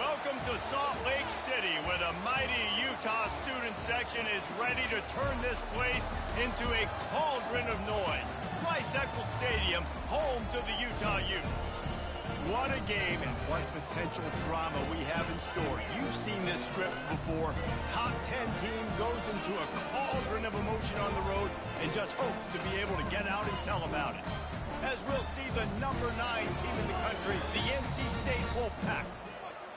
Welcome to Salt Lake City, where the mighty Utah student section is ready to turn this place into a cauldron of noise. Eccles Stadium, home to the Utah Utes. What a game and what potential drama we have in store. You've seen this script before. Top 10 team goes into a cauldron of emotion on the road and just hopes to be able to get out and tell about it. As we'll see the number 9 team in the country, the NC State Wolfpack,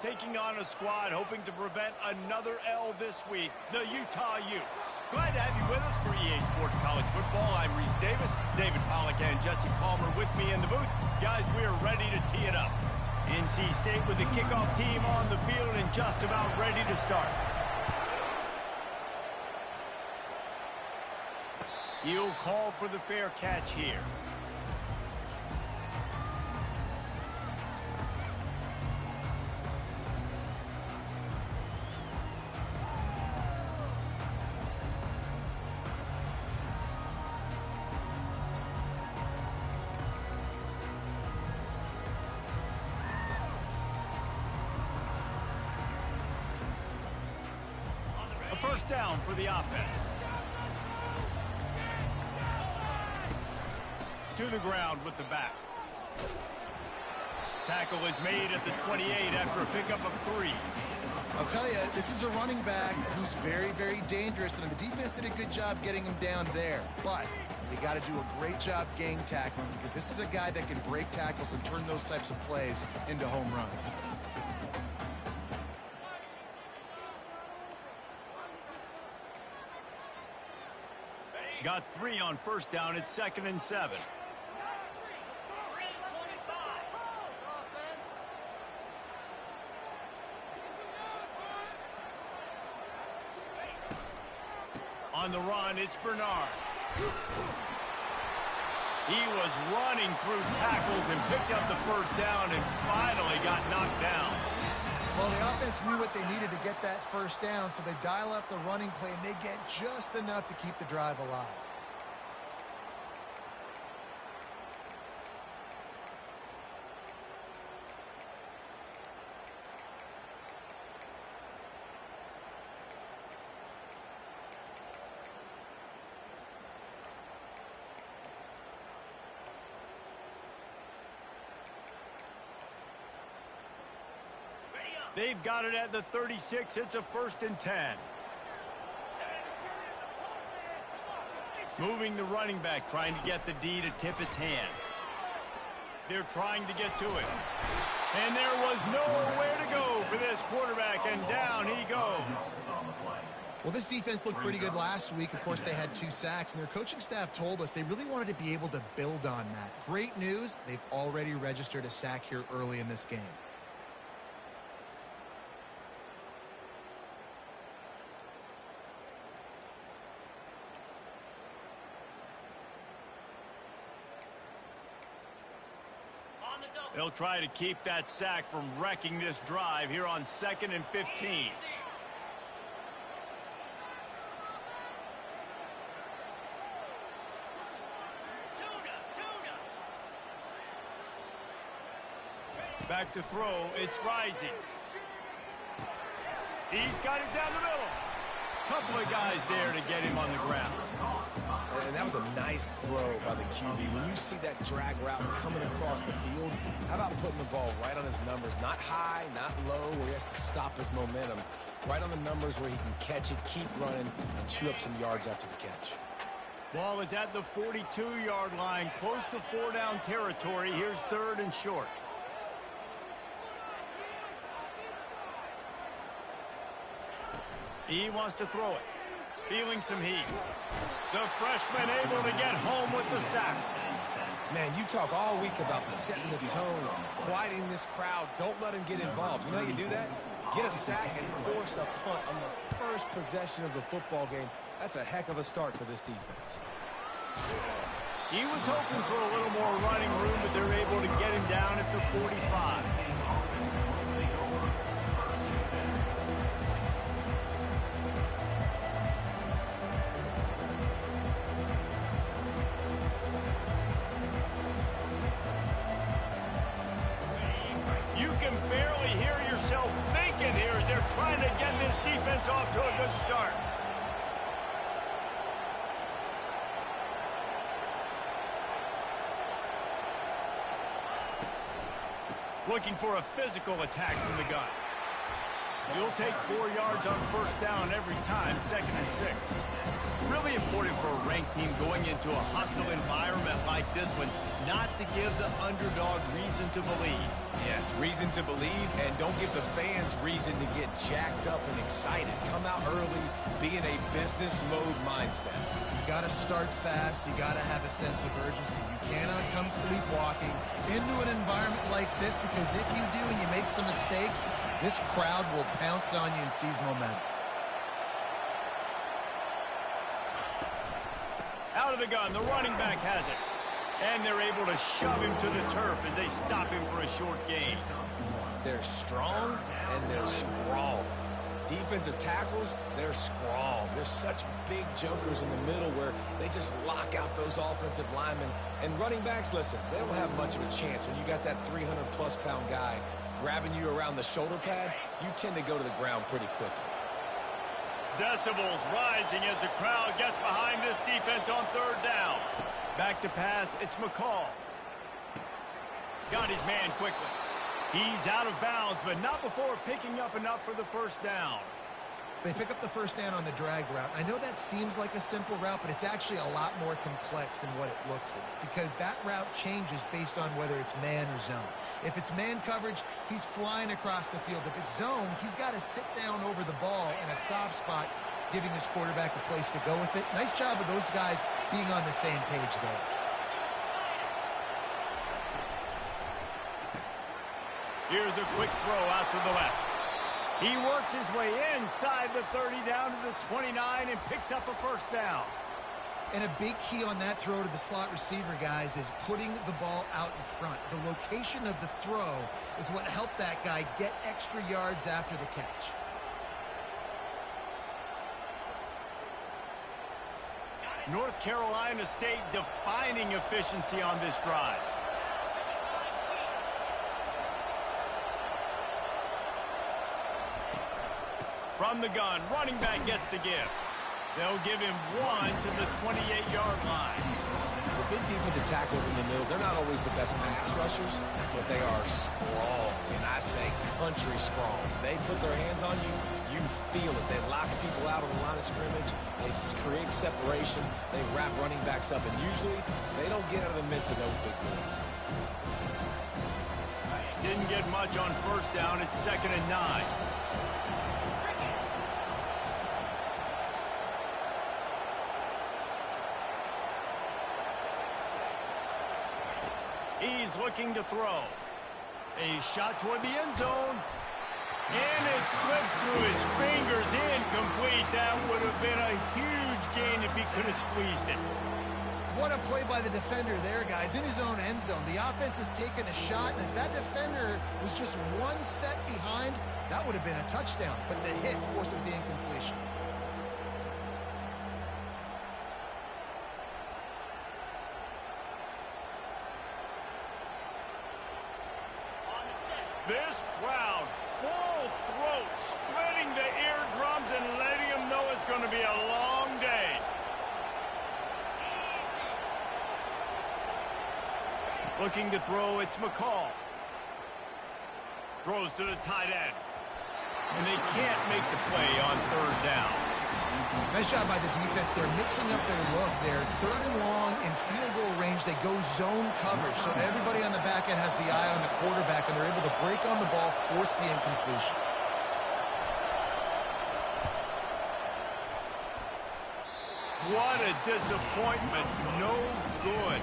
taking on a squad hoping to prevent another L this week, the Utah Utes. Glad to have you with us for EA Sports College Football. I'm Reese Davis, David Pollack and Jesse Palmer with me in the booth. Guys, we are ready to tee it up. NC State with the kickoff team on the field and just about ready to start. He'll call for the fair catch here. First down for the offense. To the ground with the back. Tackle is made at the 28 after a pickup of 3. I'll tell you, this is a running back who's very, very dangerous, and the defense did a good job getting him down there. But they got to do a great job gang tackling, because this is a guy that can break tackles and turn those types of plays into home runs. Got 3 on first down. It's 2nd and 7. On the run, it's Bernard. He was running through tackles and picked up the first down and finally got knocked down. Well, the offense knew what they needed to get that first down, so they dial up the running play, and they get just enough to keep the drive alive. They've got it at the 36. It's a 1st and 10. Moving the running back, trying to get the D to tip its hand. They're trying to get to it. And there was nowhere to go for this quarterback, and down he goes. Well, this defense looked pretty good last week. Of course, they had 2 sacks, and their coaching staff told us they really wanted to be able to build on that. Great news, they've already registered a sack here early in this game. They'll try to keep that sack from wrecking this drive here on 2nd and 15. Back to throw. It's Rising. He's got it down the middle. Couple of guys there to get him on the ground. And that was a nice throw by the QB. When you see that drag route coming across the field, how about putting the ball right on his numbers? Not high, not low, where he has to stop his momentum. Right on the numbers where he can catch it, keep running, and chew up some yards after the catch. Ball is at the 42-yard line, close to 4-down territory. Here's 3rd and short. He wants to throw it. Feeling some heat. The freshman able to get home with the sack. Man, you talk all week about setting the tone, quieting this crowd. Don't let him get involved. You know how you do that? Get a sack and force a punt on the first possession of the football game. That's a heck of a start for this defense. He was hoping for a little more running room, but they're able to get him down at the 45. can barely hear yourself thinking here as they're trying to get this defense off to a good start. Looking for a physical attack from the gun. You'll take 4 yards on first down every time, 2nd and 6. Really important for a ranked team going into a hostile environment like this one, not to give the underdog reason to believe. Yes, reason to believe, and don't give the fans reason to get jacked up and excited. Come out early, be in a business mode mindset. You got to start fast. You got to have a sense of urgency. You cannot come sleepwalking into an environment like this, because if you do and you make some mistakes, this crowd will pounce on you and seize momentum. Out of the gun, the running back has it. And they're able to shove him to the turf as they stop him for a short gain. They're strong and they're strong. Defensive tackles, they're strong. They're such big jokers in the middle where they just lock out those offensive linemen. And running backs, listen, they don't have much of a chance. When you got that 300-plus pound guy grabbing you around the shoulder pad, you tend to go to the ground pretty quickly. Decibels rising as the crowd gets behind this defense on 3rd down. Back to pass, it's McCall. Got his man quickly. He's out of bounds, but not before picking up enough for the first down. They pick up the first down on the drag route. I know that seems like a simple route, but it's actually a lot more complex than what it looks like, because that route changes based on whether it's man or zone. If it's man coverage, he's flying across the field. If it's zone, he's got to sit down over the ball in a soft spot, giving his quarterback a place to go with it. Nice job of those guys being on the same page there. Here's a quick throw out to the left. He works his way inside the 30 down to the 29 and picks up a first down. And a big key on that throw to the slot receiver, guys, is putting the ball out in front. The location of the throw is what helped that guy get extra yards after the catch. North Carolina State defining efficiency on this drive. From the gun, running back gets to give. They'll give him 1 to the 28-yard line. The big defensive tackles in the middle, they're not always the best pass rushers, but they are strong, and I say country strong. They put their hands on you, you feel it. They lock people out on the line of scrimmage. They create separation. They wrap running backs up, and usually they don't get out of the midst of those big boys. Didn't get much on first down. It's 2nd and 9. He's looking to throw. A shot toward the end zone. And it slips through his fingers, incomplete. That would have been a huge gain if he could have squeezed it. What a play by the defender there, guys. In his own end zone. The offense has taken a shot, and if that defender was just 1 step behind, that would have been a touchdown. But the hit forces the incompletion. This crowd, full throat, splitting the eardrums and letting them know it's going to be a long day. Looking to throw, it's McCall. Throws to the tight end. And they can't make the play on 3rd down. Nice job by the defense. They're mixing up their look there. 3rd and long in field goal range. They go zone coverage. So everybody on the back end has the eye on the quarterback, and they're able to break on the ball, force the incompletion. What a disappointment. No good.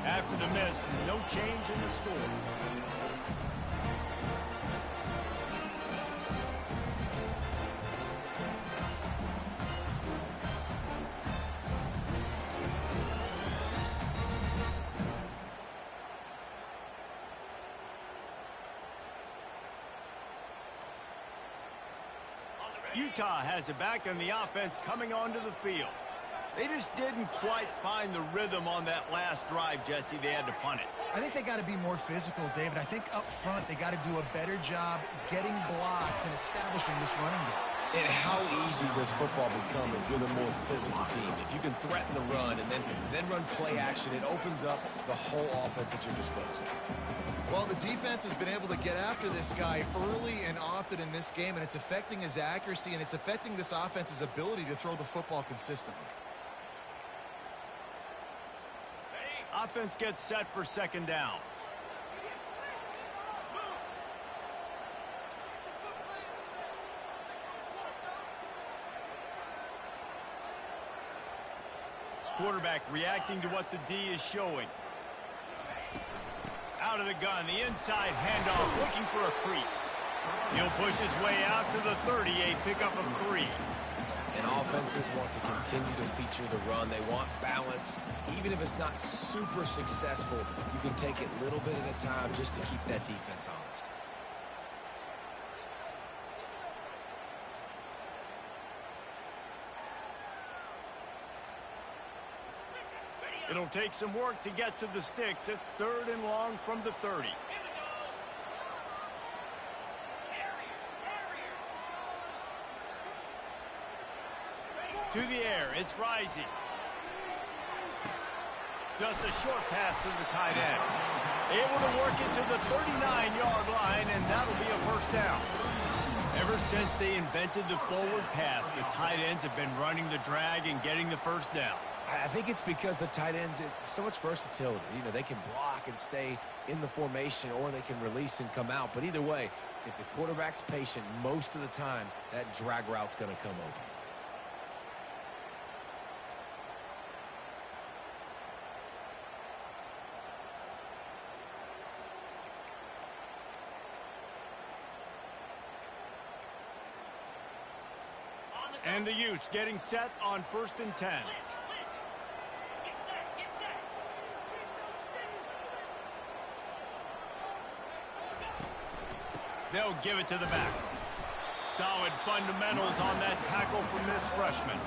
After the miss, no change in the score. Utah has it back, and the offense coming onto the field. They just didn't quite find the rhythm on that last drive, Jesse. They had to punt it. I think they got to be more physical, David. I think up front they got to do a better job getting blocks and establishing this running game. And how easy does football become if you're the more physical team? If you can threaten the run and then run play action, it opens up the whole offense at your disposal. Well, the defense has been able to get after this guy early and often in this game, and it's affecting his accuracy, and it's affecting this offense's ability to throw the football consistently. Offense gets set for second down. Quarterback reacting to what the D is showing. Out of the gun, the inside handoff, looking for a crease. He'll push his way out to the 38, pick up a 3. And offenses want to continue to feature the run. They want balance. Even if it's not super successful, you can take it little bit at a time just to keep that defense honest. It'll take some work to get to the sticks. It's 3rd and long from the 30. To the air, it's rising. Just a short pass to the tight end. Able to work it to the 39-yard line, and that'll be a first down. Ever since they invented the forward pass, the tight ends have been running the drag and getting the first down. I think it's because the tight ends is so much versatility. You know, they can block and stay in the formation, or they can release and come out. But either way, if the quarterback's patient, most of the time, that drag route's going to come open. And the Utes getting set on 1st and 10. They'll give it to the back. Solid fundamentals on that tackle from this freshman.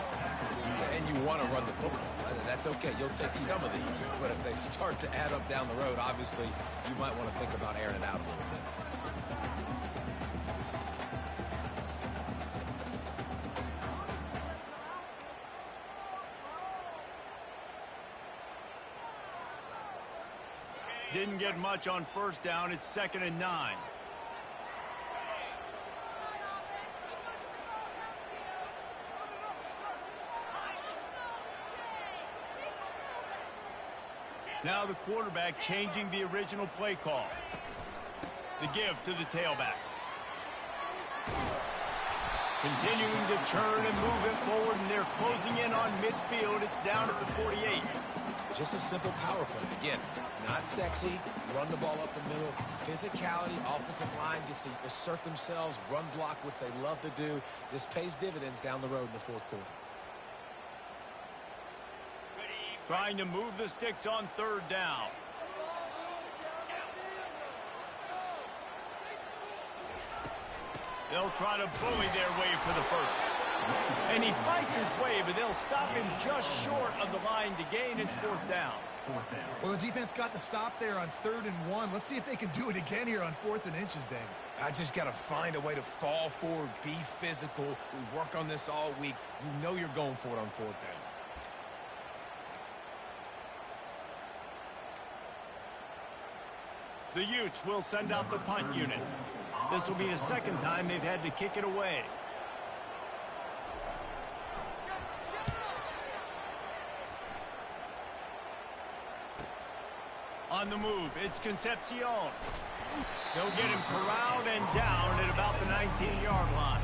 And you want to run the football. That's okay. You'll take some of these. But if they start to add up down the road, obviously, you might want to think about airing it out a little bit. Didn't get much on 1st down. It's 2nd and 9. Now the quarterback changing the original play call. The give to the tailback. Continuing to churn and move it forward, and they're closing in on midfield. It's down at the 48. Just a simple power play. Again, not sexy. Run the ball up the middle. Physicality, offensive line gets to assert themselves, run block, which they love to do. This pays dividends down the road in the 4th quarter. Trying to move the sticks on 3rd down. They'll try to bully their way for the first. And he fights his way, but they'll stop him just short of the line to gain. It's 4th down. Well, the defense got the stop there on 3rd and 1. Let's see if they can do it again here on 4th and inches, David. I just got to find a way to fall forward, be physical. We work on this all week. You know you're going for it on 4th down. The Utes will send out the punt unit. This will be the 2nd time they've had to kick it away. On the move, it's Concepcion. They'll get him corralled and down at about the 19-yard line.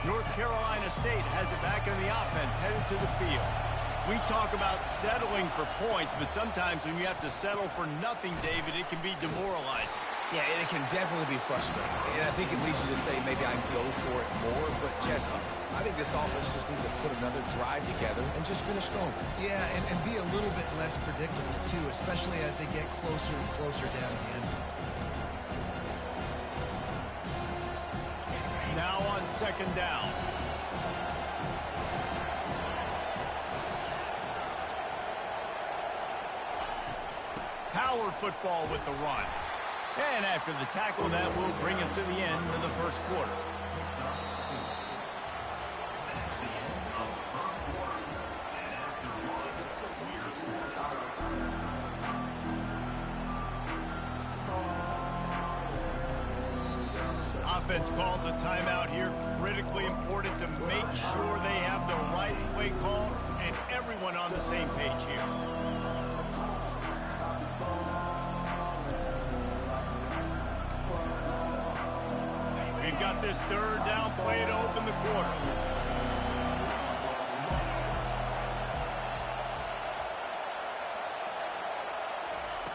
North Carolina State has it back in the offense, headed to the field. We talk about settling for points, but sometimes when you have to settle for nothing, David, it can be demoralizing. Yeah, and it can definitely be frustrating. And I think it leads you to say maybe I can go for it more. But, Jesse, I think this offense just needs to put another drive together and just finish stronger. Yeah, and be a little bit less predictable, too, especially as they get closer and closer down the end zone. Now on second down. Power football with the run. And after the tackle, that will bring us to the end of the first quarter. Offense calls a timeout here. Critically important to make sure they have the right play call and everyone on the same page here. We've got this third down play to open the quarter.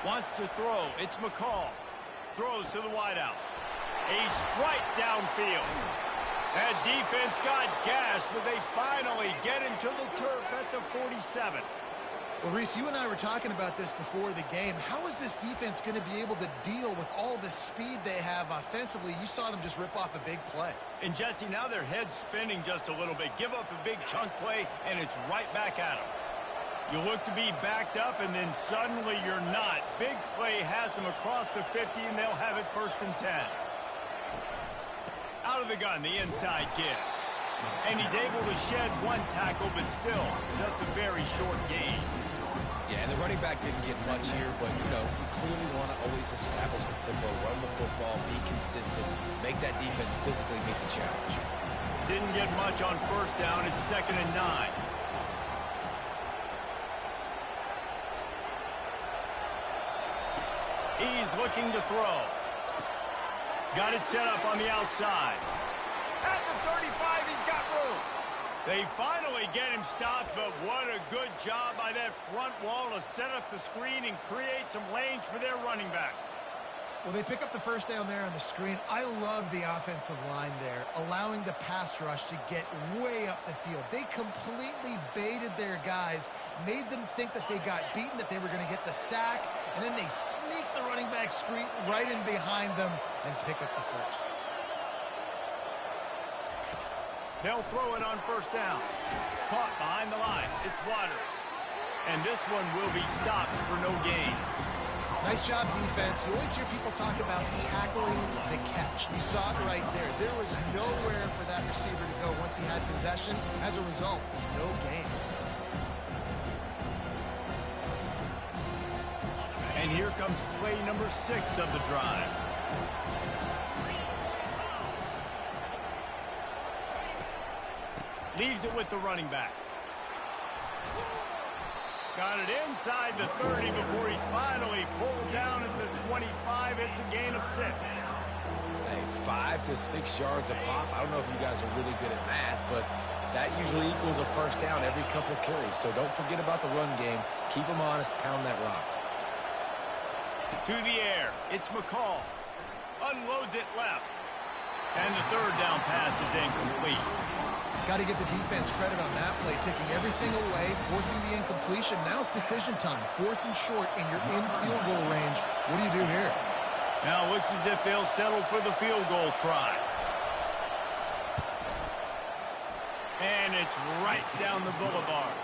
Wants to throw. It's McCall. Throws to the wideout. A strike downfield. That defense got gas, but they finally get him to the turf at the 47. Well, Reese, you and I were talking about this before the game. How is this defense going to be able to deal with all the speed they have offensively? You saw them just rip off a big play. And, Jesse, now their head's spinning just a little bit. Give up a big chunk play, and it's right back at them. You look to be backed up, and then suddenly you're not. Big play has them across the 50, and they'll have it 1st and 10. Out of the gun, the inside give. And he's able to shed one tackle, but still, just a very short gain. Yeah, and the running back didn't get much here, but, you know, you clearly want to always establish the tempo, run the football, be consistent, make that defense physically meet the challenge. Didn't get much on 1st down. It's 2nd and 9. He's looking to throw. Got it set up on the outside. At the 35, he's got room. They finally get him stopped, but what a good job by that front wall to set up the screen and create some lanes for their running back. Well, they pick up the 1st down there on the screen. I love the offensive line there, allowing the pass rush to get way up the field. They completely baited their guys, made them think that they got beaten, that they were going to get the sack, and then they sneak the running back screen right in behind them and pick up the 1st. They'll throw it on 1st down. Caught behind the line. It's Waters. And this one will be stopped for no gain. Nice job, defense. You always hear people talk about tackling the catch. You saw it right there. There was nowhere for that receiver to go once he had possession. As a result, no gain. And here comes play number 6 of the drive. Leaves it with the running back. Got it inside the 30 before he's finally pulled down at the 25. It's a gain of 6. Hey, 5 to 6 yards a pop. I don't know if you guys are really good at math, but that usually equals a 1st down every couple carries. So don't forget about the run game. Keep them honest. Pound that rock. To the air. It's McCall. Unloads it left. And the 3rd down pass is incomplete. Got to give the defense credit on that play, taking everything away, forcing the incompletion. Now it's decision time. 4th and short, and you're in field goal range. What do you do here? Now it looks as if they'll settle for the field goal try. And it's right down the boulevard.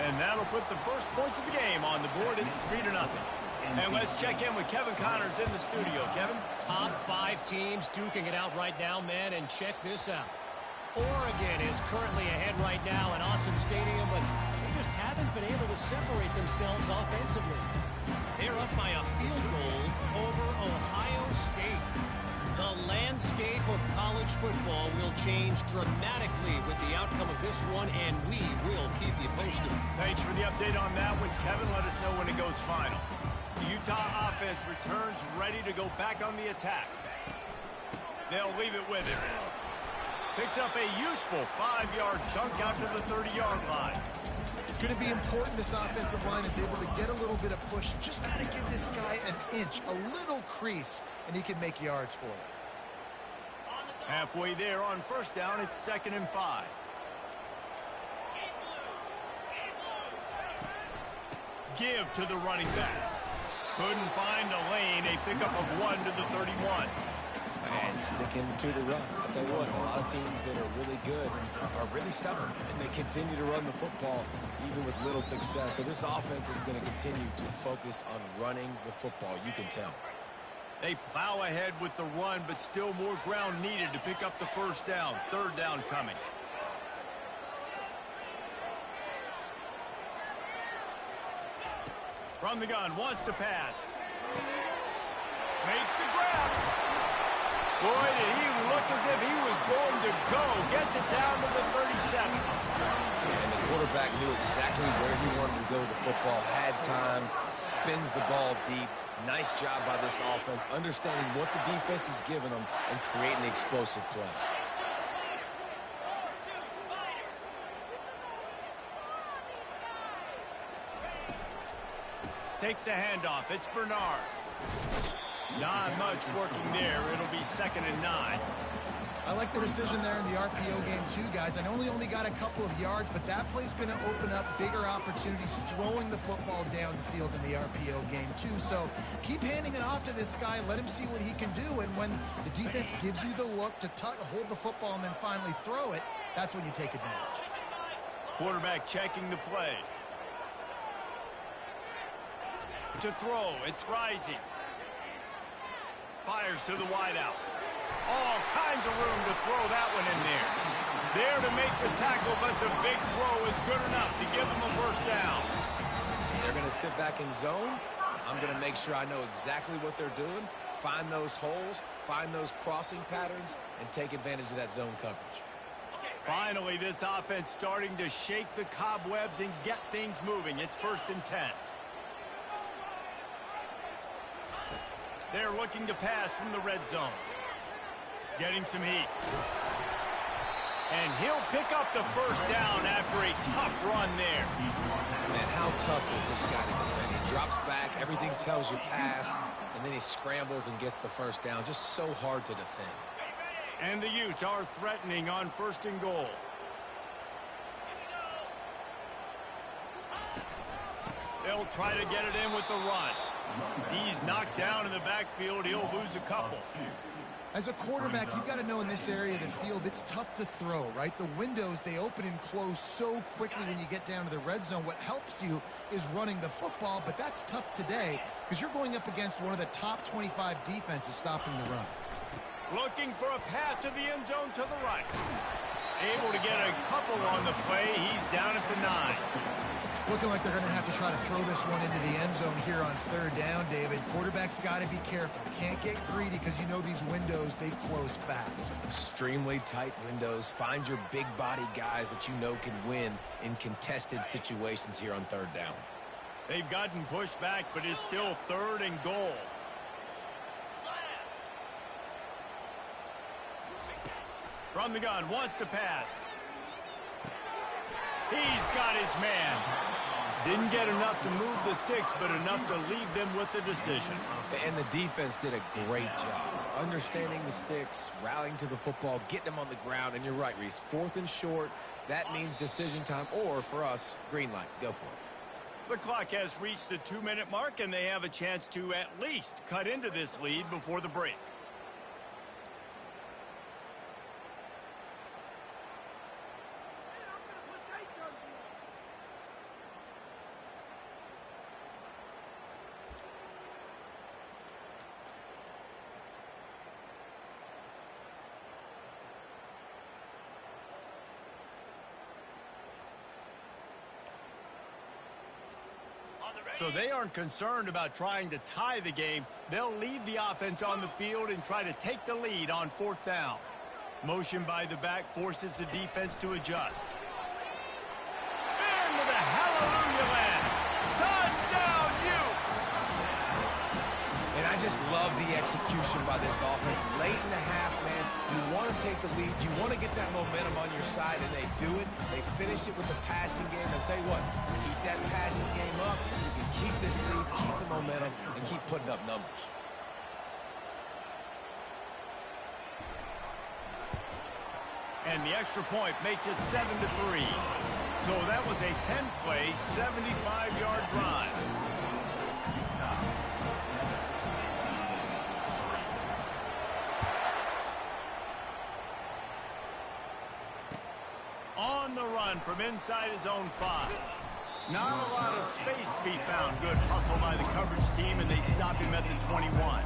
And that'll put the first points of the game on the board. It's 3-0. And let's check in with Kevin Connors in the studio. Kevin? Top 5 teams duking it out right now, man, and check this out. Oregon is currently ahead right now in Autzen Stadium, but they just haven't been able to separate themselves offensively. They're up by a field goal over Ohio State. The landscape of college football will change dramatically with the outcome of this one, and we will keep you posted. Thanks for the update on that one, Kevin. Let us know when it goes final. The Utah offense returns ready to go back on the attack. They'll leave it with him. Picks up a useful 5-yard chunk out to the 30-yard line. It's going to be important this offensive line is able to get a little bit of push. Just got to give this guy an inch, a little crease, and he can make yards for it. Halfway there on first down, it's 2nd and 5. Give to the running back. Couldn't find a lane. A pickup of 1 to the 31. And sticking to the run. I'll tell you what, a lot of teams that are really good are really stubborn, and they continue to run the football even with little success. So this offense is going to continue to focus on running the football. You can tell. They plow ahead with the run, but still more ground needed to pick up the first down. 3rd down coming. From the gun, wants to pass. Makes the grab. Boy, did he look as if he was going to go. Gets it down to the 37. And the quarterback knew exactly where he wanted to go with the football, had time, spins the ball deep. Nice job by this offense, understanding what the defense is giving them and creating the explosive play. Takes the handoff. It's Bernard. Not much working there. It'll be 2nd and 9. I like the decision there in the RPO game too, guys. I know he only got a couple of yards, but that play's going to open up bigger opportunities throwing the football down the field in the RPO game too. So keep handing it off to this guy. Let him see what he can do. And when the defense gives you the look to hold the football and then finally throw it, that's when you take advantage. Quarterback checking the play. To throw, it's Rising. Fires to the wideout. All kinds of room to throw that one in there. There to make the tackle, but the big throw is good enough to give them a first down. They're going to sit back in zone. I'm going to make sure I know exactly what they're doing, find those holes, find those crossing patterns, and take advantage of that zone coverage. Finally, this offense starting to shake the cobwebs and get things moving. It's 1st and 10. They're looking to pass from the red zone. Getting some heat. And he'll pick up the first down after a tough run there. Man, how tough is this guy to defend? He drops back, everything tells you pass, and then he scrambles and gets the first down. Just so hard to defend. And the Utes are threatening on 1st and goal. They'll try to get it in with the run. He's knocked down in the backfield. He'll lose a couple. As a quarterback, you've got to know in this area of the field, it's tough to throw, right? The windows, they open and close so quickly when you get down to the red zone. What helps you is running the football, but that's tough today because you're going up against one of the top 25 defenses stopping the run. Looking for a path to the end zone to the right. Able to get a couple on the play. He's down at the 9. It's looking like they're going to have to try to throw this one into the end zone here on 3rd down, David. Quarterback's got to be careful. Can't get greedy because you know these windows, they close fast. Extremely tight windows. Find your big body guys that you know can win in contested situations here on 3rd down. They've gotten pushed back, but it's still 3rd and goal. From the gun, wants to pass. He's got his man. Didn't get enough to move the sticks, but enough to leave them with the decision. And the defense did a great job understanding the sticks, rallying to the football, getting them on the ground. And you're right, Reese. 4th and short, that means decision time, or for us, green light. Go for it. The clock has reached the 2-minute mark, and they have a chance to at least cut into this lead before the break. So they aren't concerned about trying to tie the game. They'll leave the offense on the field and try to take the lead on 4th down. Motion by the back forces the defense to adjust. Into the hallelujah land. Touchdown, Utes! And I just love love the execution by this offense. Late in the half, man, you want to take the lead. You want to get that momentum on your side, and they do it. They finish it with the passing game. I'll tell you what, keep that passing game up. You can keep this lead, keep the momentum, and keep putting up numbers. And the extra point makes it 7-3. So that was a 10-play, 75-yard drive. On the run from inside his own 5. Not a lot of space to be found. Good hustle by the coverage team, and they stop him at the 21.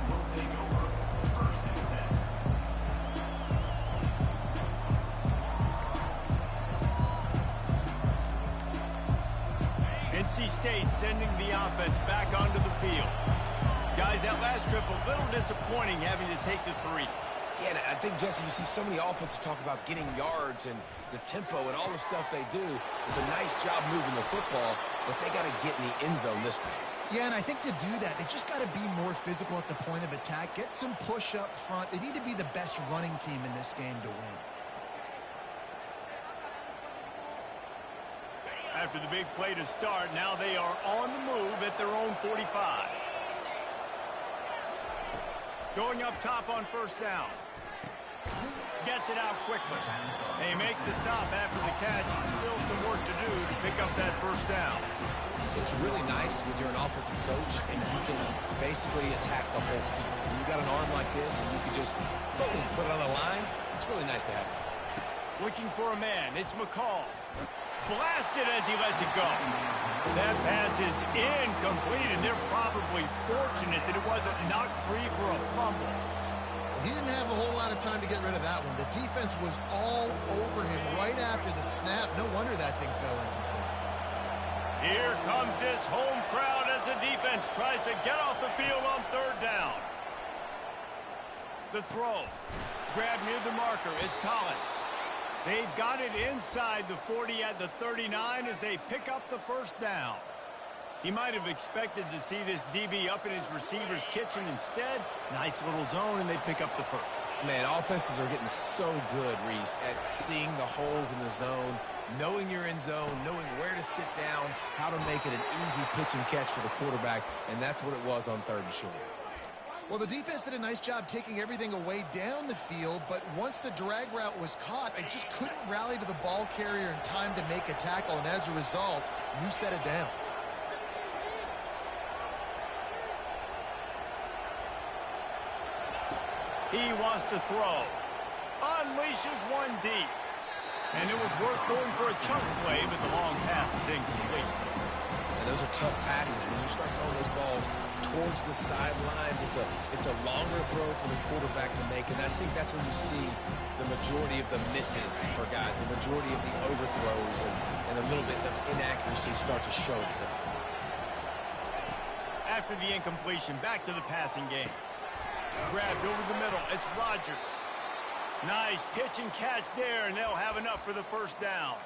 NC State sending the offense back onto the field. Guys, that last trip a little disappointing having to take the 3. Yeah, I think, Jesse, you see so many offenses talk about getting yards and the tempo and all the stuff they do. It's a nice job moving the football, but they got to get in the end zone this time. Yeah, and I think to do that, they just got to be more physical at the point of attack, get some push up front. They need to be the best running team in this game to win. After the big play to start, now they are on the move at their own 45. Going up top on first down. Gets it out quickly. They make the stop after the catch, and still some work to do to pick up that first down. It's really nice when you're an offensive coach and you can basically attack the whole field. When you got an arm like this and you can just boom, put it on the line, it's really nice to have it. Looking for a man. It's McCall. Blasted as he lets it go. That pass is incomplete, and they're probably fortunate that it wasn't knocked free for a fumble. He didn't have a whole lot of time to get rid of that one. The defense was all over him right after the snap. No wonder that thing fell in. Here comes this home crowd as the defense tries to get off the field on third down. The throw. Grab near the marker is Collins. They've got it inside the 40 at the 39 as they pick up the first down. He might have expected to see this DB up in his receiver's kitchen. Instead, nice little zone, and they pick up the first. Man, offenses are getting so good, Reese, at seeing the holes in the zone, knowing you're in zone, knowing where to sit down, how to make it an easy pitch and catch for the quarterback, and that's what it was on third and short. Well, the defense did a nice job taking everything away down the field, but once the drag route was caught, they just couldn't rally to the ball carrier in time to make a tackle, and as a result, new set of downs. He wants to throw. Unleashes one deep. And it was worth going for a chunk play, but the long pass is incomplete. And those are tough passes. When you start throwing those balls towards the sidelines, it's a longer throw for the quarterback to make. And I think that's when you see the majority of the misses for guys, the majority of the overthrows and a little bit of inaccuracy start to show itself. After the incompletion, back to the passing game. Grabbed over the middle. It's Rodgers. Nice pitch and catch there, and they'll have enough for the first down.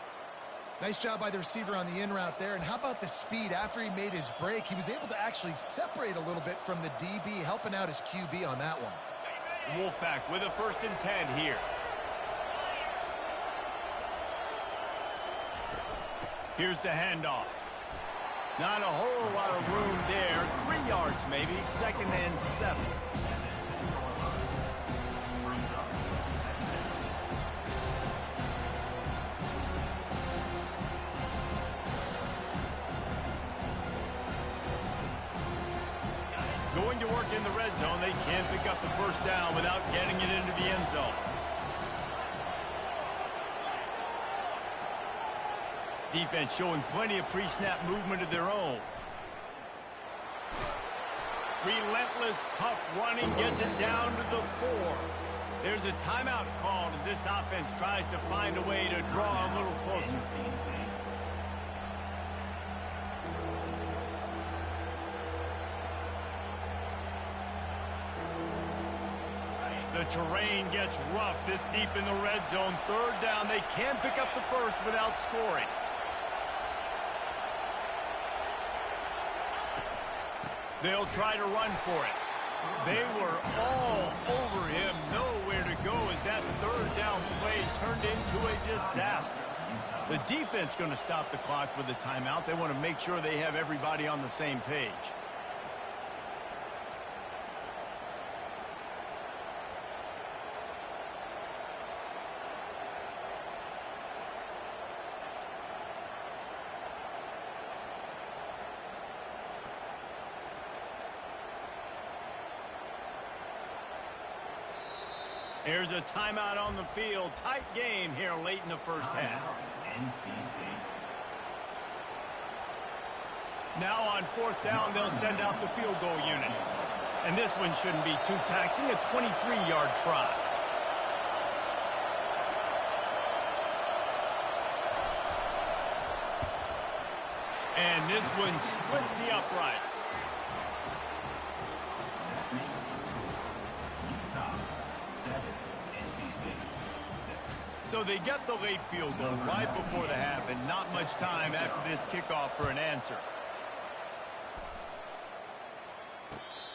Nice job by the receiver on the in route there. And how about the speed after he made his break? He was able to actually separate a little bit from the DB, helping out his QB on that one. Wolfpack with a 1st and 10 here. Here's the handoff. Not a whole lot of room there. 3 yards maybe. 2nd and 7. Going to work in the red zone. They can't pick up the first down without getting it into the end zone. Defense showing plenty of pre-snap movement of their own. Relentless, tough running gets it down to the 4. There's a timeout called as this offense tries to find a way to draw a little closer. The terrain gets rough this deep in the red zone. 3rd down. They can pick up the first without scoring. They'll try to run for it. They were all over him, nowhere to go as that third down play turned into a disaster. The defense going to stop the clock with a timeout. They want to make sure they have everybody on the same page. Here's a timeout on the field. Tight game here late in the first half. Now on fourth down, they'll send out the field goal unit. And this one shouldn't be too taxing, a 23-yard try. And this one splits the uprights. So they get the late field goal right before the half, and not much time after this kickoff for an answer.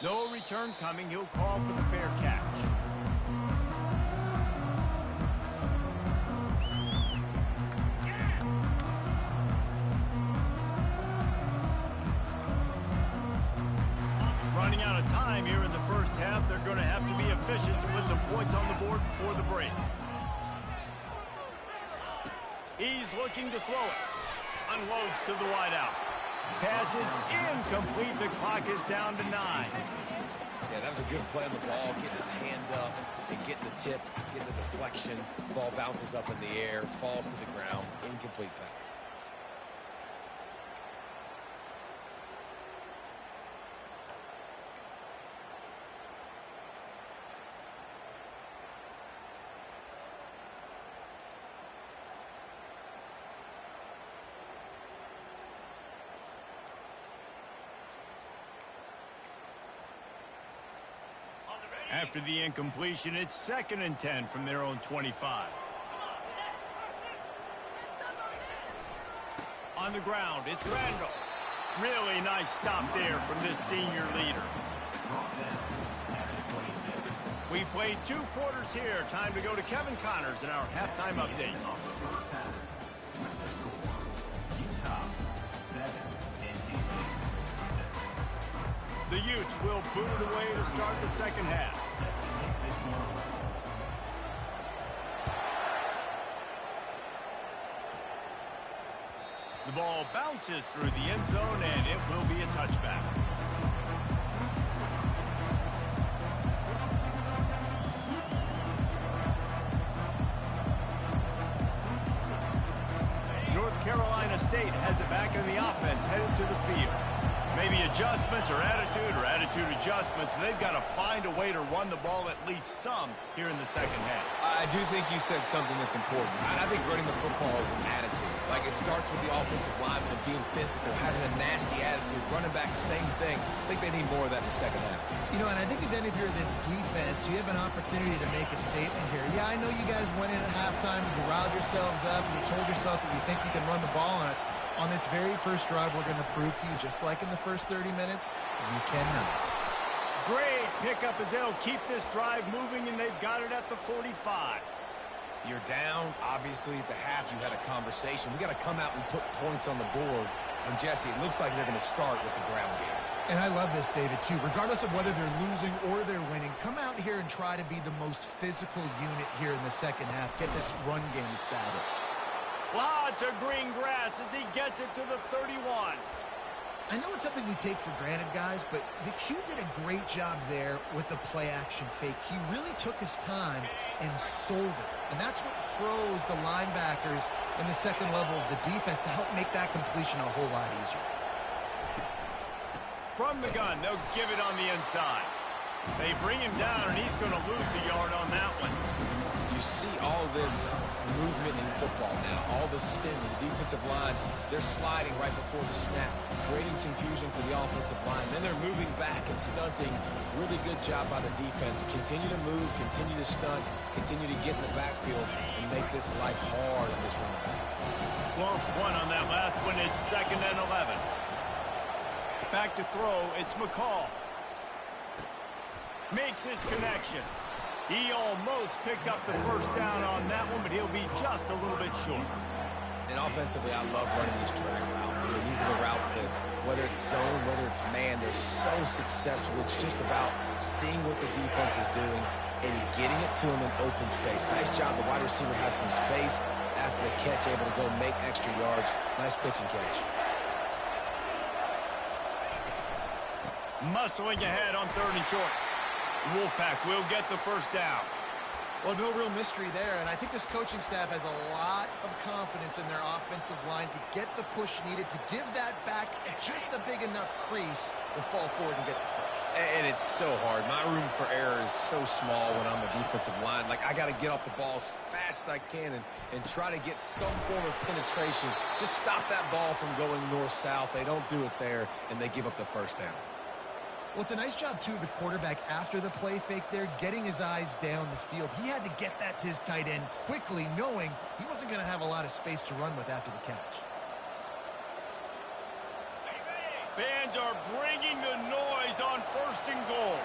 No return coming. He'll call for the fair catch. Running out of time here in the first half. They're going to have to be efficient to put some points on the board before the break. He's looking to throw it. Unloads to the wideout. Pass is incomplete. The clock is down to 9. Yeah, that was a good play on the ball, getting his hand up and getting the tip, getting the deflection. Ball bounces up in the air, falls to the ground. Incomplete pass. After the incompletion, it's 2nd and 10 from their own 25. On the ground, it's Randall. Really nice stop there from this senior leader. We played 2 quarters here. Time to go to Kevin Connors in our halftime update. The Utes will boot it away to start the second half. The ball bounces through the end zone, and it will be a touchback. North Carolina State has it back in the offense, headed to the field. Maybe adjustments or attitude adjustments, but they've got to find a way to run the ball at least some here in the second half. I do think you said something that's important. I think running the football is an attitude. Like, it starts with the offensive lineman being physical, having a nasty attitude. Running back, same thing. I think they need more of that in the second half. You know, and I think then if you're this defense, you have an opportunity to make a statement here. Yeah, I know you guys went in at halftime and you riled yourselves up and you told yourself that you think you can run the ball on us. On this very first drive, we're going to prove to you, just like in the first 30 minutes, you cannot. Great pickup as they'll keep this drive moving, and they've got it at the 45. You're down. Obviously, at the half, you had a conversation. We got to come out and put points on the board. And, Jesse, it looks like they're going to start with the ground game. And I love this, David, too. Regardless of whether they're losing or they're winning, come out here and try to be the most physical unit here in the second half. Get this run game established. Lots of green grass as he gets it to the 31. I know it's something we take for granted, guys, but the Q did a great job there with the play-action fake. He really took his time and sold it. And that's what froze the linebackers in the second level of the defense to help make that completion a whole lot easier. From the gun, they'll give it on the inside. They bring him down, and he's going to lose a yard on that one. You see all this movement in football now, all the stemming, the defensive line, they're sliding right before the snap, creating confusion for the offensive line. Then they're moving back and stunting. Really good job by the defense. Continue to move, continue to stunt, continue to get in the backfield and make this life hard on this running back. Lost one on that last one. It's 2nd and 11. Back to throw. It's McCall. Makes his connection. He almost picked up the first down on that one, but he'll be just a little bit short. And offensively, I love running these drag routes. I mean, these are the routes that, whether it's zone, whether it's man, they're so successful. It's just about seeing what the defense is doing and getting it to him in open space. Nice job. The wide receiver has some space after the catch, able to go make extra yards. Nice pitch and catch. Muscling ahead on 3rd and short. Wolfpack will get the first down. Well, no real mystery there, and I think this coaching staff has a lot of confidence in their offensive line to get the push needed to give that back just a big enough crease to fall forward and get the first. And it's so hard. My room for error is so small when I'm a defensive line. Like, I got to get off the ball as fast as I can and try to get some form of penetration. Just stop that ball from going north-south. They don't do it there, and they give up the first down. Well, it's a nice job, too, of the quarterback after the play fake there, getting his eyes down the field. He had to get that to his tight end quickly, knowing he wasn't going to have a lot of space to run with after the catch. Fans are bringing the noise on 1st and goal.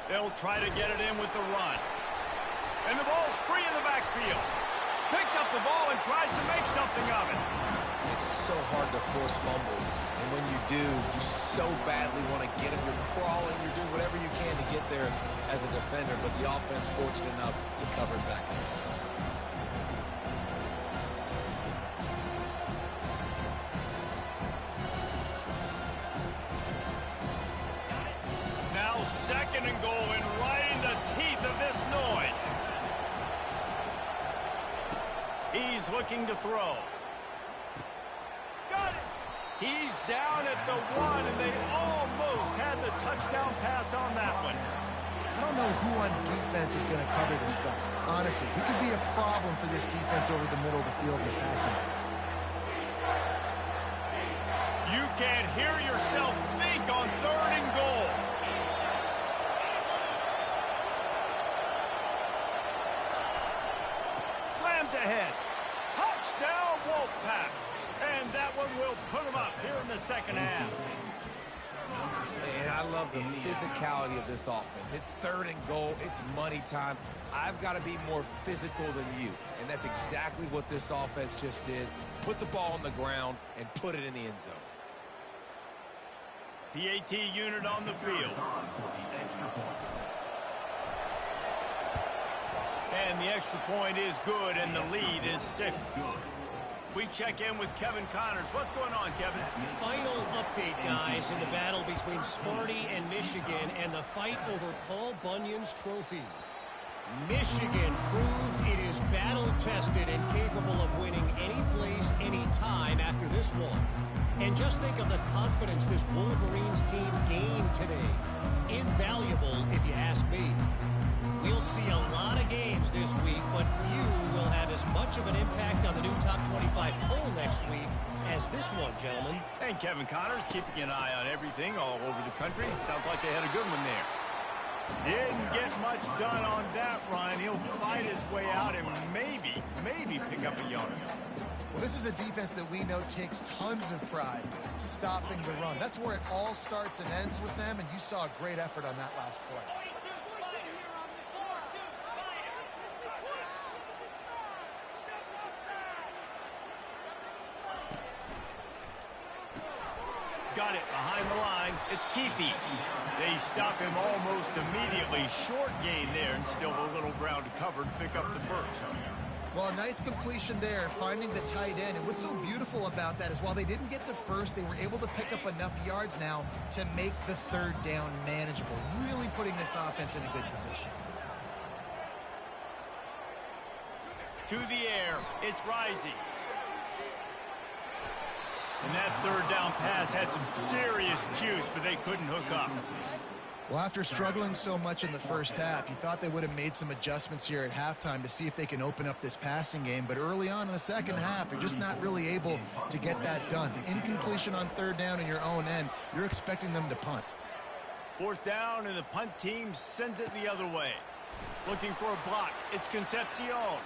They'll try to get it in with the run. And the ball's free in the backfield. Picks up the ball and tries to make something of it. It's so hard to force fumbles. And when you do, you so badly want to get them. You're crawling. You're doing whatever you can to get there as a defender. But the offense fortunate enough to cover it back. Now 2nd and goal and right in the teeth of this noise. He's looking to throw. Got it! He's down at the 1, and they almost had the touchdown pass on that one. I don't know who on defense is going to cover this guy. Honestly, he could be a problem for this defense over the middle of the field in the passing. You can't hear yourself think on 3rd and goal. Slams ahead. Touchdown, Wolfpack. And that one will put them up here in the 2nd half. And I love the physicality of this offense. It's 3rd and goal. It's money time. I've got to be more physical than you. And that's exactly what this offense just did. Put the ball on the ground and put it in the end zone. PAT unit on the field. And the extra point is good, and the lead is 6. We check in with Kevin Connors. What's going on, Kevin? Final update, guys, in the battle between Sparty and Michigan and the fight over Paul Bunyan's trophy. Michigan proved it is battle-tested and capable of winning any place, any time after this one. And just think of the confidence this Wolverines team gained today. Invaluable, if you ask me. We'll see a lot of games this week, but few will have as much of an impact on the new top 25 poll next week as this one, gentlemen. And Kevin Connors keeping an eye on everything all over the country. Sounds like they had a good one there. Didn't get much done on that run. He'll fight his way out and maybe pick up a yard. Well, this is a defense that we know takes tons of pride stopping the run. That's where it all starts and ends with them, and you saw a great effort on that last play. Got it behind the line. It's Keefe. They stop him almost immediately. Short gain there, and still a little ground to cover to pick up the first. Well, a nice completion there, finding the tight end. And what's so beautiful about that is while they didn't get the first, they were able to pick up enough yards now to make the 3rd down manageable. Really putting this offense in a good position. To the air, it's Rising. And that 3rd down pass had some serious juice, but they couldn't hook up. Well, after struggling so much in the first half, you thought they would have made some adjustments here at halftime to see if they can open up this passing game. But early on in the second half, they're just not really able to get that done. Incompletion on 3rd down in your own end, you're expecting them to punt. 4th down, and the punt team sends it the other way. Looking for a block. It's Concepcion.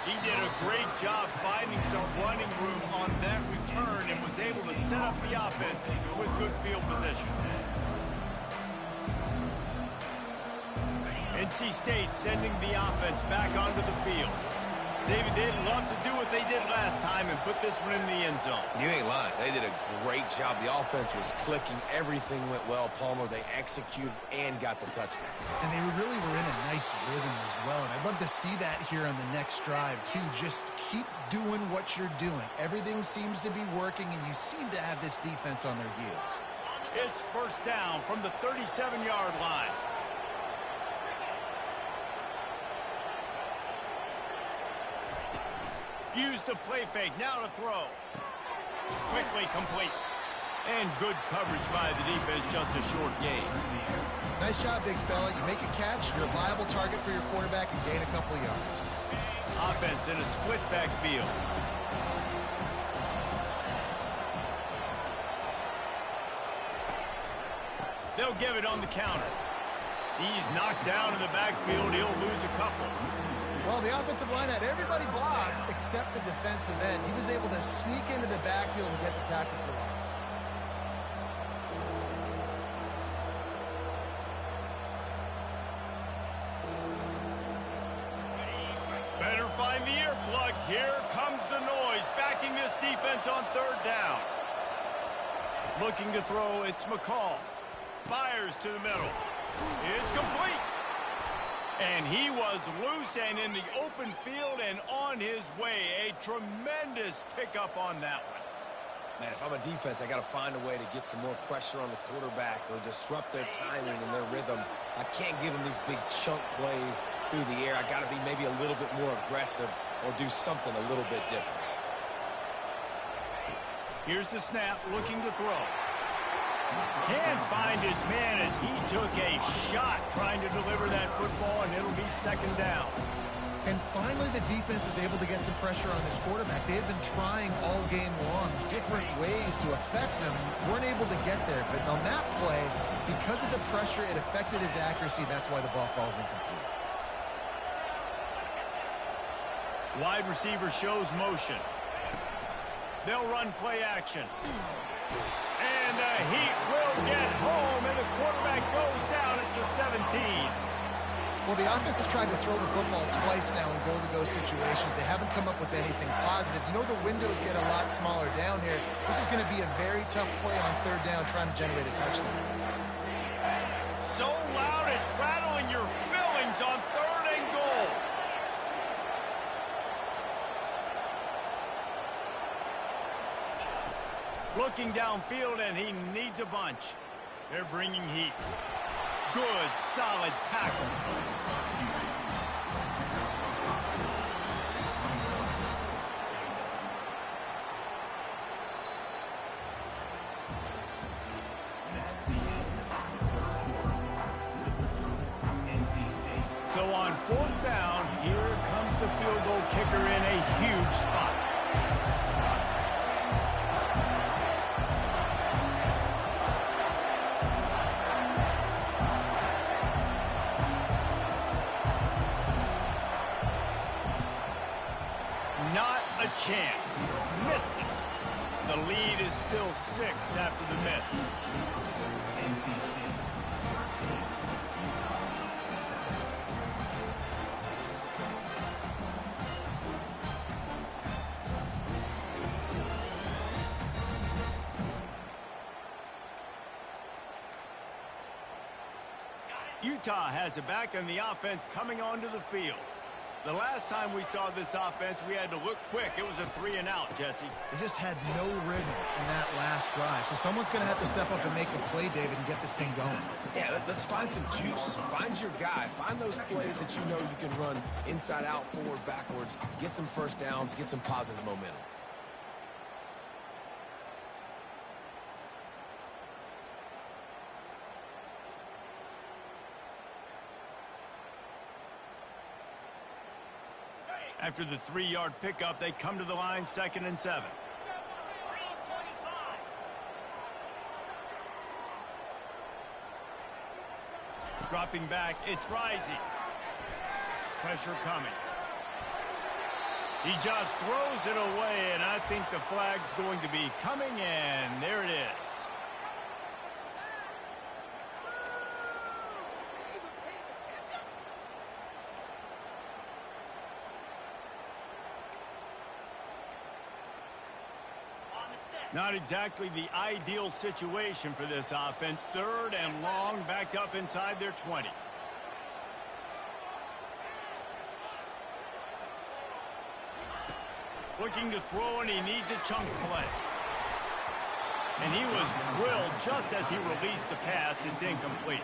He did a great job finding some running room on that return and was able to set up the offense with good field position. NC State sending the offense back onto the field. David, they'd love to do what they did last time and put this one in the end zone. You ain't lying. They did a great job. The offense was clicking. Everything went well, Palmer. They executed and got the touchdown. And they really were in a nice rhythm as well. And I'd love to see that here on the next drive, too. Just keep doing what you're doing. Everything seems to be working, and you seem to have this defense on their heels. It's first down from the 37-yard line. Use the play fake, now to throw. Quickly complete. And good coverage by the defense, just a short gain. Nice job, big fella. You make a catch, you're a viable target for your quarterback, and gain a couple of yards. Offense in a split backfield. They'll give it on the counter. He's knocked down in the backfield. He'll lose a couple. Well, the offensive line had everybody blocked except the defensive end. He was able to sneak into the backfield and get the tackle for loss. Better find the earplugs. Here comes the noise, backing this defense on third down. Looking to throw, it's McCall. Fires to the middle. It's complete. And he was loose and in the open field and on his way. A tremendous pickup on that one. Man, if I'm a defense, I got to find a way to get some more pressure on the quarterback or disrupt their timing and their rhythm. I can't give them these big chunk plays through the air. I got to be maybe a little bit more aggressive or do something a little bit different. Here's the snap, looking to throw. Can't find his man as he took a shot trying to deliver that football, and it'll be second down. And finally, the defense is able to get some pressure on this quarterback. They have been trying all game long different ways to affect him. Weren't able to get there, but on that play, because of the pressure, it affected his accuracy. That's why the ball falls incomplete. Wide receiver shows motion. They'll run play action. And the Heat will get home, and the quarterback goes down at the 17. Well, the offense has tried to throw the football twice now in goal-to-go situations. They haven't come up with anything positive. You know the windows get a lot smaller down here. This is going to be a very tough play on third down trying to generate a touchdown. So loud it's rattling your fillings on third and goal. Looking downfield, and he needs a bunch. They're bringing heat. Good, solid tackle. So on fourth down, here comes the field goal kicker in a huge spot. Not a chance. Missed it. The lead is still 6 after the miss. Utah has it back, and the offense coming onto the field. The last time we saw this offense, we had to look quick. It was a 3-and-out, Jesse. They just had no rhythm in that last drive. So someone's going to have to step up and make a play, David, and get this thing going. Yeah, let's find some juice. Find your guy. Find those plays that you know you can run inside out, forward, backwards. Get some first downs. Get some positive momentum. After the 3-yard pickup, they come to the line, 2nd and 7. Dropping back, it's Rising. Pressure coming. He just throws it away, and I think the flag's going to be coming, and there it is. Not exactly the ideal situation for this offense. Third and long, backed up inside their 20. Looking to throw, and he needs a chunk play. And he was drilled just as he released the pass. It's incomplete.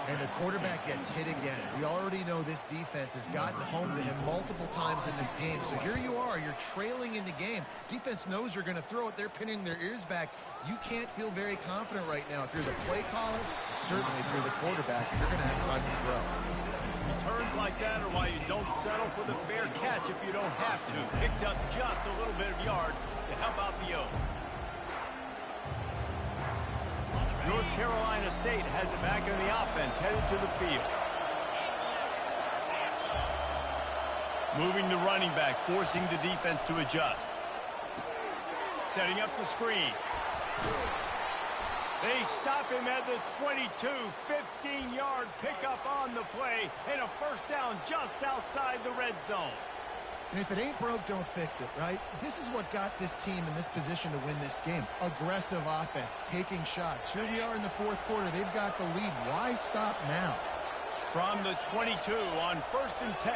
And the quarterback gets hit again. We already know this defense has gotten home to him multiple times in this game. So here you are, you're trailing in the game. Defense knows you're going to throw it. They're pinning their ears back. You can't feel very confident right now. If you're the play caller, certainly if you're the quarterback, you're going to have time to throw. Returns like that are why you don't settle for the fair catch if you don't have to. Picks up just a little bit of yards to help out the O. North Carolina State has it back in the offense, headed to the field. Moving the running back, forcing the defense to adjust. Setting up the screen. They stop him at the 22, 15-yard pickup on the play, and a first down just outside the red zone. And if it ain't broke, don't fix it, right? This is what got this team in this position to win this game. Aggressive offense, taking shots. Here we are in the fourth quarter. They've got the lead. Why stop now? From the 22 on 1st and 10.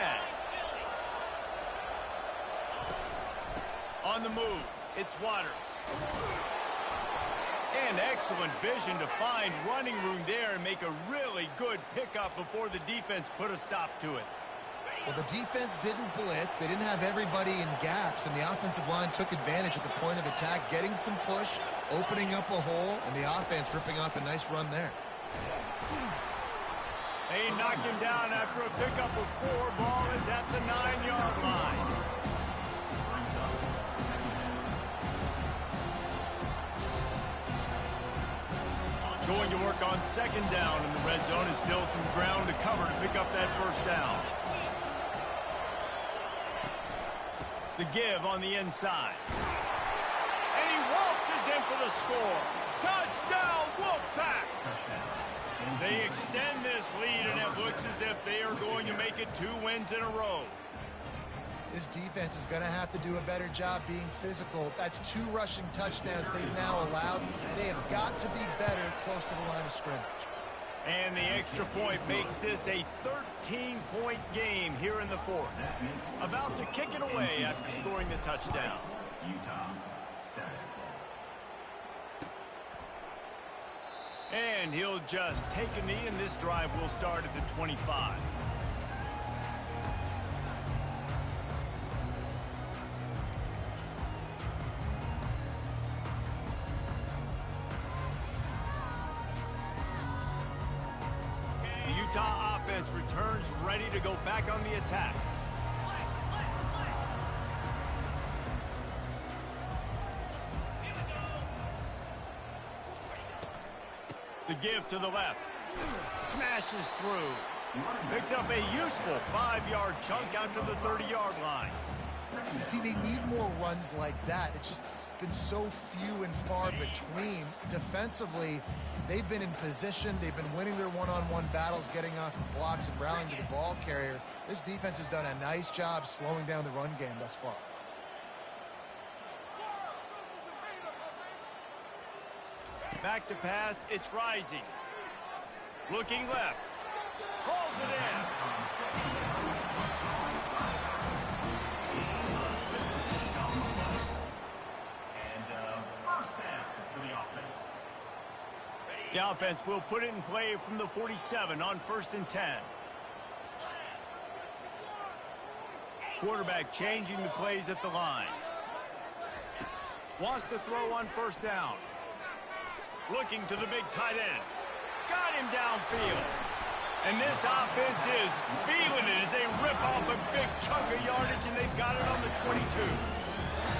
On the move, it's Waters. And excellent vision to find running room there and make a really good pickup before the defense put a stop to it. Well, the defense didn't blitz. They didn't have everybody in gaps, and the offensive line took advantage at the point of attack, getting some push, opening up a hole, and the offense ripping off a nice run there. They knock him down after a pickup of 4. Ball is at the 9-yard line. Going to work on 2nd down in the red zone. Is still some ground to cover to pick up that first down. The give on the inside. And he waltzes in for the score. Touchdown, Wolfpack! They extend this lead, and it looks as if they are going to make it 2 wins in a row. This defense is going to have to do a better job being physical. That's 2 rushing touchdowns they've now allowed. They have got to be better close to the line of scrimmage. And the extra point makes this a 13-point game here in the 4th. About to kick it away after scoring the touchdown. And he'll just take a knee, and this drive will start at the 25. Utah offense returns ready to go back on the attack. The give to the left. Smashes through. Picks up a useful 5-yard chunk out to the 30-yard line. See, they need more runs like that. It's been so few and far between. Defensively, they've been in position. They've been winning their one-on-one battles, getting off of blocks and rallying to the ball carrier. This defense has done a nice job slowing down the run game thus far. Back to pass, it's Rising. Looking left. Pulls it in. The offense will put it in play from the 47 on 1st and 10. Quarterback changing the plays at the line. Wants to throw on 1st down. Looking to the big tight end. Got him downfield. And this offense is feeling it as they rip off a big chunk of yardage, and they've got it on the 22.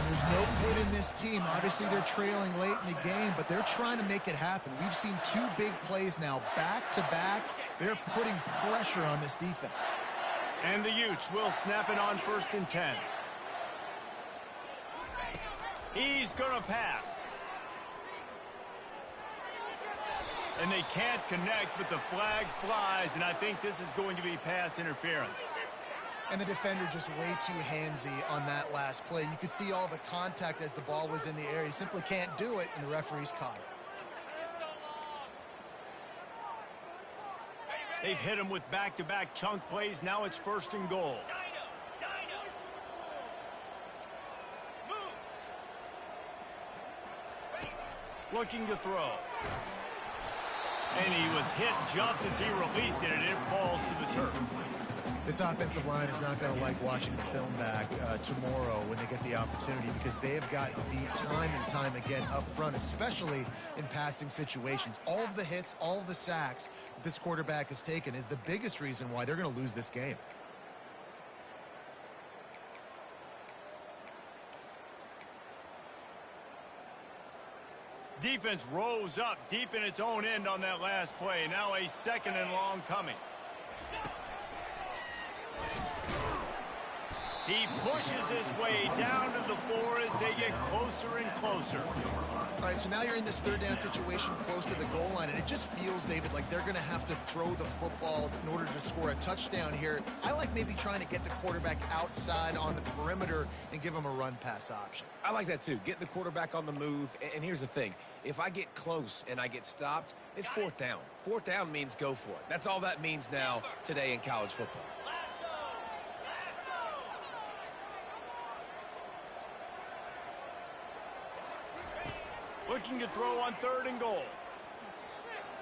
There's no quit in this team. Obviously, they're trailing late in the game, but they're trying to make it happen. We've seen 2 big plays now, back-to-back. They're putting pressure on this defense. And the Utes will snap it on 1st and 10. He's going to pass. And they can't connect, but the flag flies, and I think this is going to be pass interference. And the defender just way too handsy on that last play. You could see all the contact as the ball was in the air. He simply can't do it, and the referee's caught it. They've hit him with back-to-back chunk plays. Now it's 1st and goal. Looking to throw. And he was hit just as he released it, and it falls to the turf. This offensive line is not going to like watching the film back tomorrow when they get the opportunity, because they have gotten beat time and time again up front, especially in passing situations. All of the hits, all of the sacks that this quarterback has taken is the biggest reason why they're going to lose this game. Defense rose up deep in its own end on that last play. Now a 2nd and long coming. He pushes his way down to the 4 as they get closer and closer. All right, so now you're in this 3rd down situation close to the goal line, and it just feels, David, like they're going to have to throw the football in order to score a touchdown here. I like maybe trying to get the quarterback outside on the perimeter and give him a run-pass option. I like that too. Get the quarterback on the move. And here's the thing. If I get close and I get stopped, it's 4th down. 4th down means go for it. That's all that means now today in college football. Looking to throw on 3rd and goal.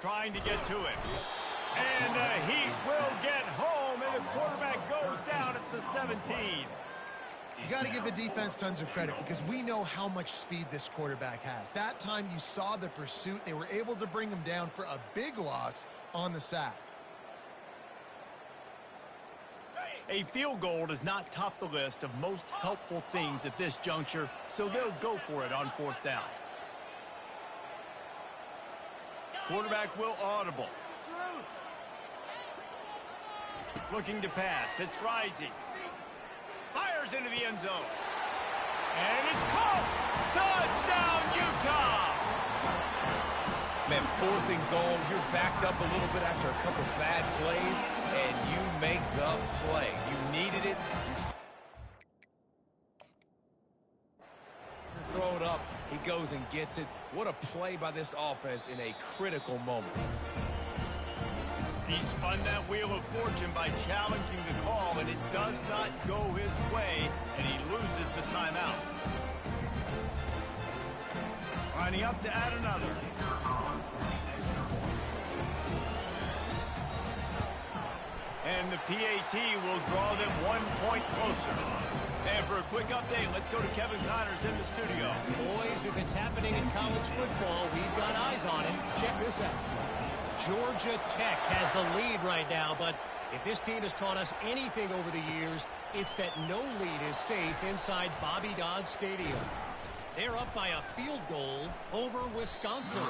Trying to get to it. And he will get home, and the quarterback goes down at the 17. You got to give the defense tons of credit, because we know how much speed this quarterback has. That time you saw the pursuit. They were able to bring him down for a big loss on the sack. A field goal does not top the list of most helpful things at this juncture, so they'll go for it on 4th down. Quarterback will audible. Looking to pass. It's Rising. Fires into the end zone. And it's caught. Touchdown, Utah. Man, 4th and goal. You're backed up a little bit after a couple bad plays, and you make the play. You needed it. Throw it up. He goes and gets it. What a play by this offense in a critical moment. He spun that wheel of fortune by challenging the call, and it does not go his way, and he loses the timeout. Lining up to add another. And the PAT will draw them 1 point closer. And for a quick update, let's go to Kevin Connors in the studio. Boys, if it's happening in college football, we've got eyes on it. Check this out. Georgia Tech has the lead right now, but if this team has taught us anything over the years, it's that no lead is safe inside Bobby Dodd Stadium. They're up by a field goal over Wisconsin.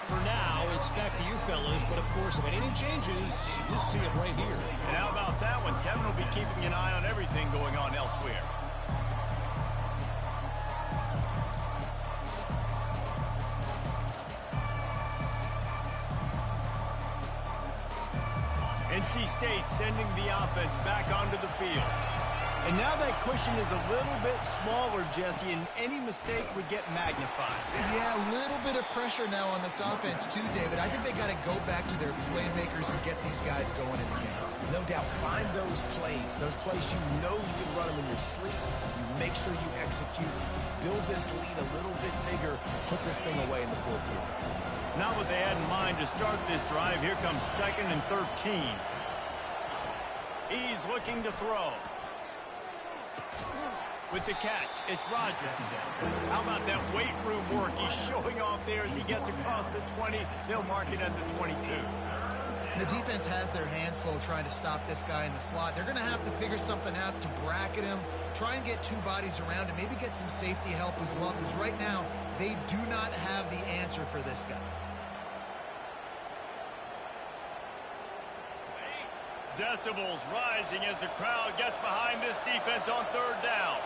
For now, it's back to you fellas, but of course, if anything changes, you'll see it right here. And how about that one? Kevin will be keeping an eye on everything going on elsewhere. NC State sending the offense back onto the field. And now that cushion is a little bit smaller, Jesse, and any mistake would get magnified. Yeah, a little bit of pressure now on this offense too, David. I think they got to go back to their playmakers and get these guys going in the game. No doubt, find those plays you know you can run them in your sleep. You make sure you execute, build this lead a little bit bigger, put this thing away in the 4th quarter. Not what they had in mind to start this drive. Here comes 2nd and 13. He's looking to throw. With the catch, it's Rogers. How about that weight room work? He's showing off there as he gets across the 20. They'll mark it at the 22. The defense has their hands full trying to stop this guy in the slot. They're going to have to figure something out to bracket him, try and get 2 bodies around him, maybe get some safety help as well, because right now they do not have the answer for this guy. Decibels rising as the crowd gets behind this defense on 3rd down.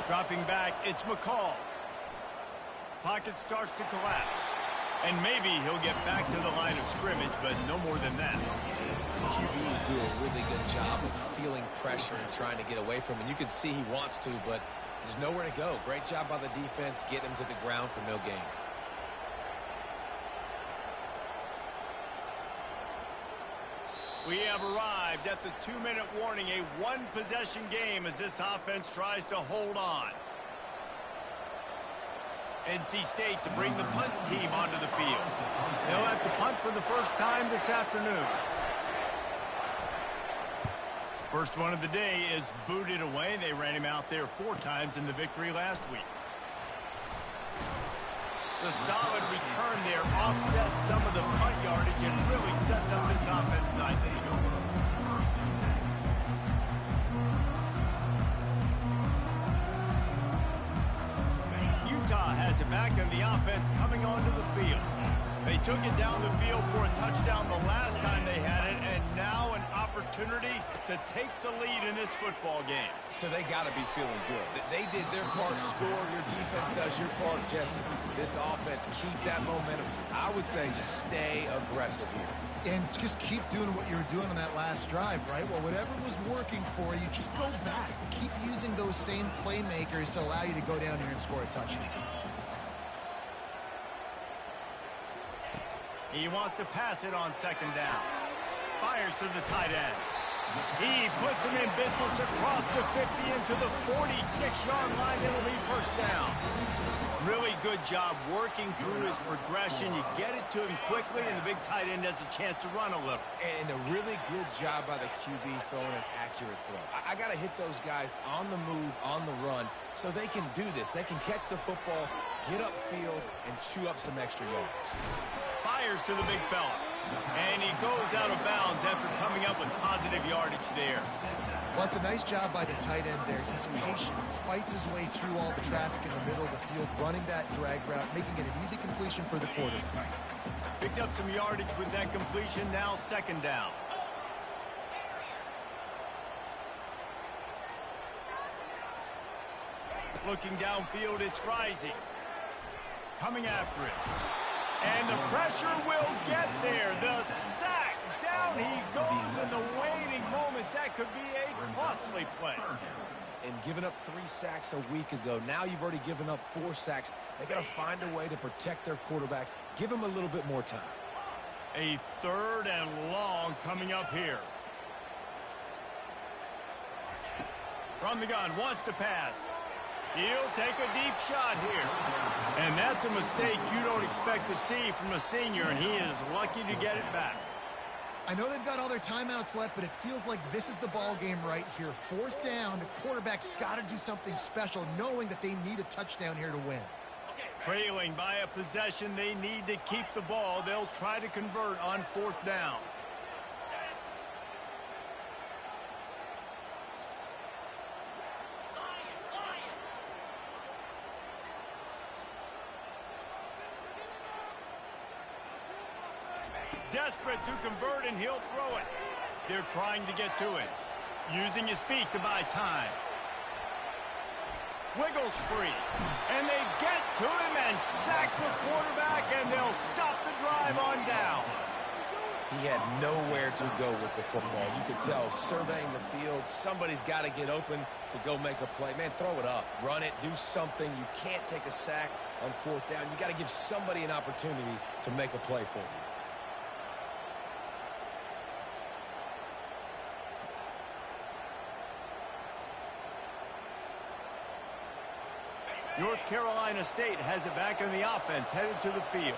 Dropping back, it's McCall. Pocket starts to collapse. And maybe he'll get back to the line of scrimmage, but no more than that. QBs do a really good job of feeling pressure and trying to get away from him. You can see he wants to, but there's nowhere to go. Great job by the defense, getting him to the ground for no gain. We have arrived at the 2-minute warning, a one-possession game as this offense tries to hold on. NC State to bring the punt team onto the field. They'll have to punt for the first time this afternoon. First one of the day is booted away. They ran him out there 4 times in the victory last week. The solid return there offsets some of the punt yardage and really sets up this offense nicely. Utah has it back and the offense coming onto the field. They took it down the field for a touchdown the last time they had it, and now an opportunity to take the lead in this football game. So they got to be feeling good. They did their part, score. Your defense does your part, Jesse. This offense, keep that momentum. I would say stay aggressive here. And just keep doing what you were doing on that last drive, right? Well, whatever was working for you, just go back. Keep using those same playmakers to allow you to go down here and score a touchdown. He wants to pass it on second down. Fires to the tight end. He puts him in business across the 50 into the 46-yard line. It'll be first down. Really good job working through his progression. You get it to him quickly, and the big tight end has a chance to run a little. And a really good job by the QB throwing an accurate throw. I got to hit those guys on the move, on the run, so they can do this. They can catch the football, get upfield, and chew up some extra yards. Fires to the big fella. And he goes out of bounds after coming up with positive yardage there. Well, it's a nice job by the tight end there. He's patient. He fights his way through all the traffic in the middle of the field, running that drag route, making it an easy completion for the quarterback. Picked up some yardage with that completion. Now second down. Looking downfield, it's Rising. Coming after it. And the pressure will get there. The sack. Down he goes in the waning moments. That could be a costly play. And giving up 3 sacks a week ago. Now you've already given up 4 sacks. They got to find a way to protect their quarterback. Give him a little bit more time. A third and long coming up here. From the gun, wants to pass. He'll take a deep shot here. And that's a mistake you don't expect to see from a senior, and he is lucky to get it back. I know they've got all their timeouts left, but it feels like this is the ball game right here. 4th down, the quarterback's got to do something special, knowing that they need a touchdown here to win. Trailing by a possession, they need to keep the ball. They'll try to convert on 4th down. Desperate to convert, and he'll throw it. They're trying to get to it. Using his feet to buy time. Wiggles free. And they get to him and sack the quarterback, and they'll stop the drive on downs. He had nowhere to go with the football. You could tell, surveying the field, somebody's got to get open to go make a play. Man, throw it up. Run it. Do something. You can't take a sack on 4th down. You got to give somebody an opportunity to make a play for you. North Carolina State has it back in the offense, headed to the field.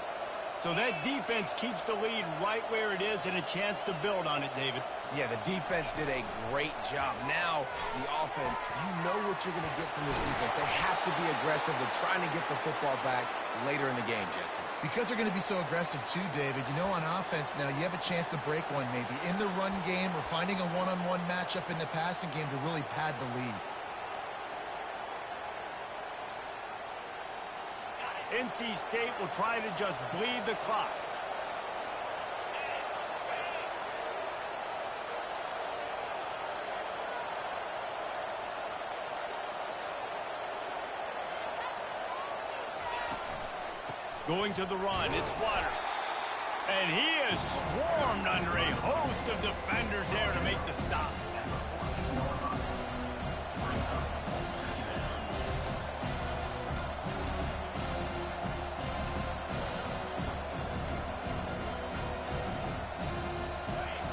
So that defense keeps the lead right where it is and a chance to build on it, David. Yeah, the defense did a great job. Now, the offense, you know what you're going to get from this defense. They have to be aggressive. They're trying to get the football back later in the game, Jesse. Because they're going to be so aggressive too, David. You know, on offense now, you have a chance to break one maybe in the run game or finding a one-on-one matchup in the passing game to really pad the lead. NC State will try to just bleed the clock. Going to the run, it's Waters. And he is swarmed under a host of defenders there to make the stop.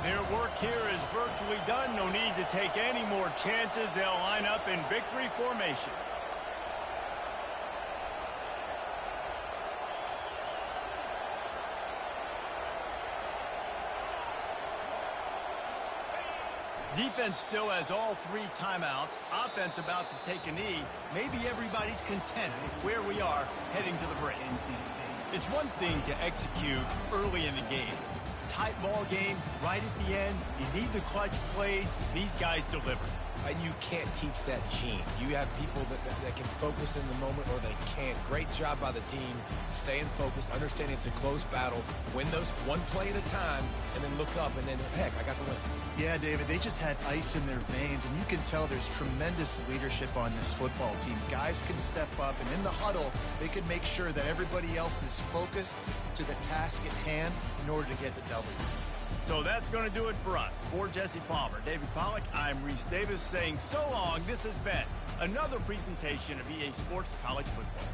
Their work here is virtually done. No need to take any more chances. They'll line up in victory formation. Defense still has all 3 timeouts. Offense about to take a knee. Maybe everybody's content with where we are heading to the break. It's one thing to execute early in the game. Tight ball game, right at the end. You need the clutch plays. These guys deliver. And you can't teach that gene. You have people that can focus in the moment or they can't. Great job by the team, staying focused, understanding it's a close battle, win those one play at a time, and then look up, and then, heck, I got the win. Yeah, David, they just had ice in their veins, and you can tell there's tremendous leadership on this football team. Guys can step up, and in the huddle, they can make sure that everybody else is focused to the task at hand in order to get the W. So that's going to do it for us. For Jesse Palmer, David Pollack, I'm Reese Davis saying so long. This has been another presentation of EA Sports College Football.